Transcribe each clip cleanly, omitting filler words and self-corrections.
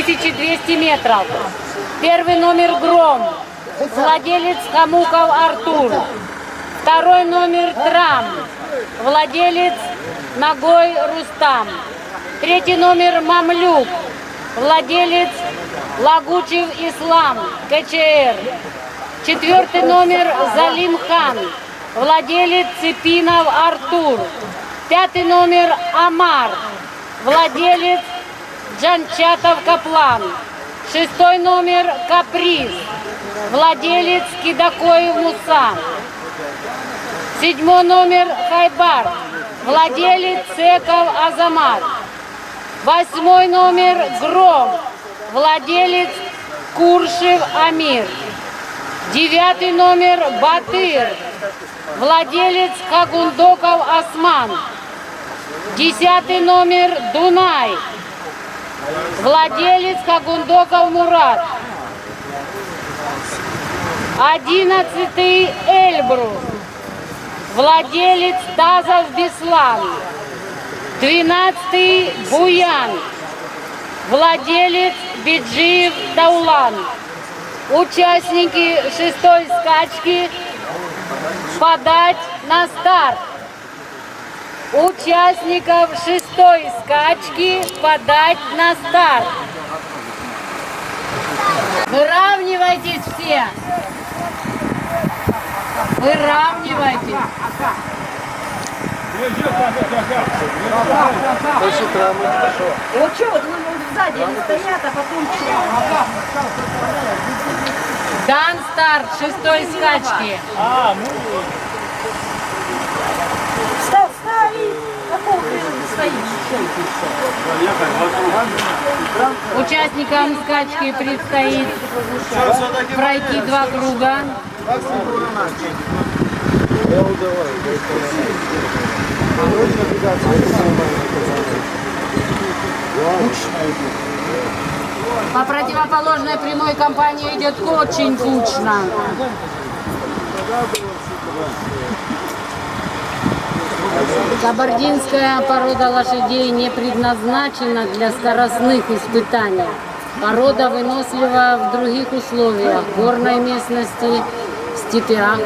3200 метров. Первый номер Гром, владелец Хамуков Артур. Второй номер Трам, владелец Ногой Рустам. Третий номер Мамлюк, владелец Лагучев Ислам, КЧР. Четвертый номер Залим Хан, владелец Цепинов Артур. Пятый номер Амар, владелец Джанчатов Каплан. Шестой номер Каприз, владелец Кидакоев Муса. Седьмой номер Хайбар, владелец Цеков Азамат. Восьмой номер Гром, владелец Куршев Амир. Девятый номер Батыр, владелец Хагундоков Осман. Десятый номер Дунай, владелец Хагундоков Мурат. 11-й Эльбрус, владелец Тазов Беслан. 12-й Буян, владелец Биджиев Даулан. Участники шестой скачки подать на старт. Участников шестой скачки подать на старт. Выравнивайтесь все. Выравнивайтесь. Вот что, вот сзади они стоят, а потом Дан старт шестой скачки. встали. Какого хрена ты стоишь? Участникам скачки предстоит пройти 2 круга. По противоположной прямой компания идет очень кучно. Кабардинская порода лошадей не предназначена для скоростных испытаний. Порода вынослива в других условиях, горной местности, степях.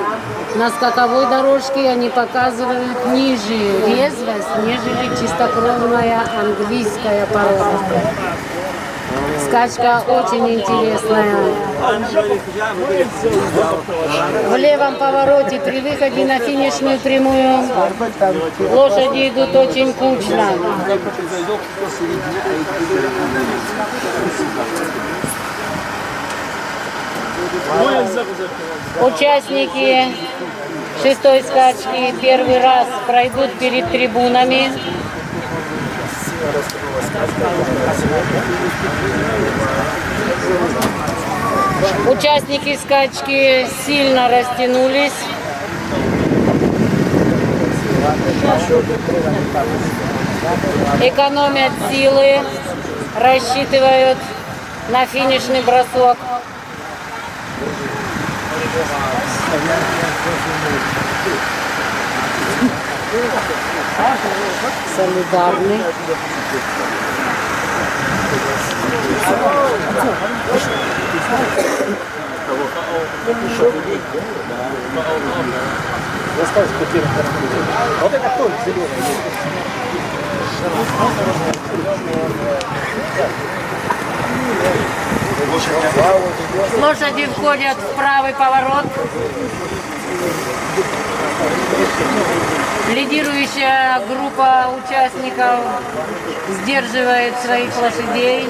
На скаковой дорожке они показывают ниже резвость, нежели чистокровная английская порода. Скачка очень интересная. В левом повороте при выходе на финишную прямую лошади идут очень кучно. Участники шестой скачки первый раз пройдут перед трибунами. Участники скачки сильно растянулись. Экономят силы, рассчитывают на финишный бросок. Солидарный. Вот это кто зеленый? Лошади входят в правый поворот. Лидирующая группа участников сдерживает своих лошадей.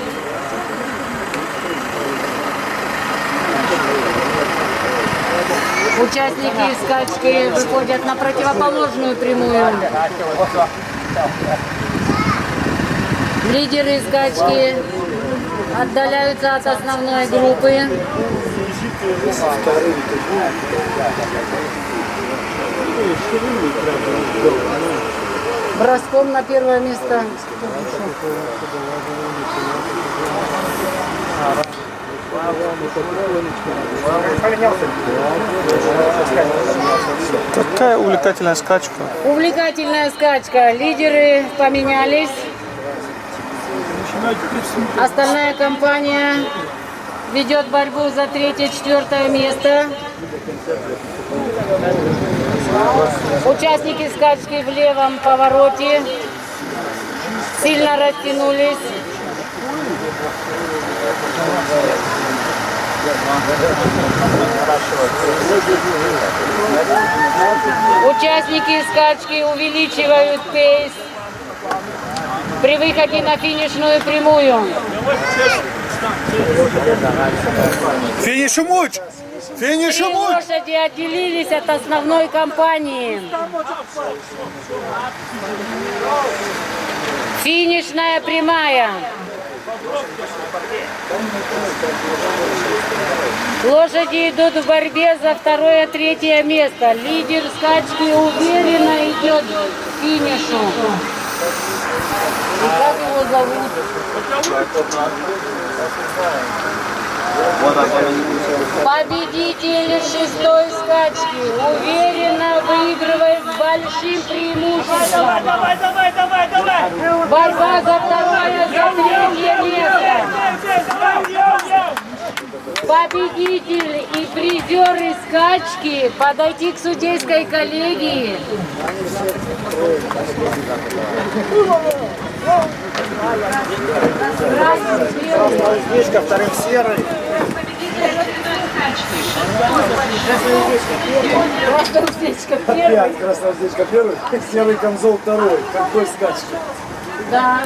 Участники скачки выходят на противоположную прямую. Лидеры скачки отдаляются от основной группы. Броском на первое место. Какая увлекательная скачка. Увлекательная скачка. Лидеры поменялись. Остальная компания ведет борьбу за 3-4 место. Участники скачки в левом повороте сильно растянулись. Участники скачки увеличивают пейс при выходе на финишную прямую. Финишемуч! Три Финишемуч! лошади отделились от основной компании. Финишная прямая. Лошади идут в борьбе за 2-3 место. Лидер скачки уверенно идет к финишу. И как его зовут? Победитель 6-й скачки уверенно выигрывает с большим преимуществом. Борьба за 2-3 место. Победитель и призеры скачки подойти к судейской коллегии. Уздечка, вторым серый. Просто уздечка первый. Красная уздечка первый, серый камзол второй. Какой скачки? Да.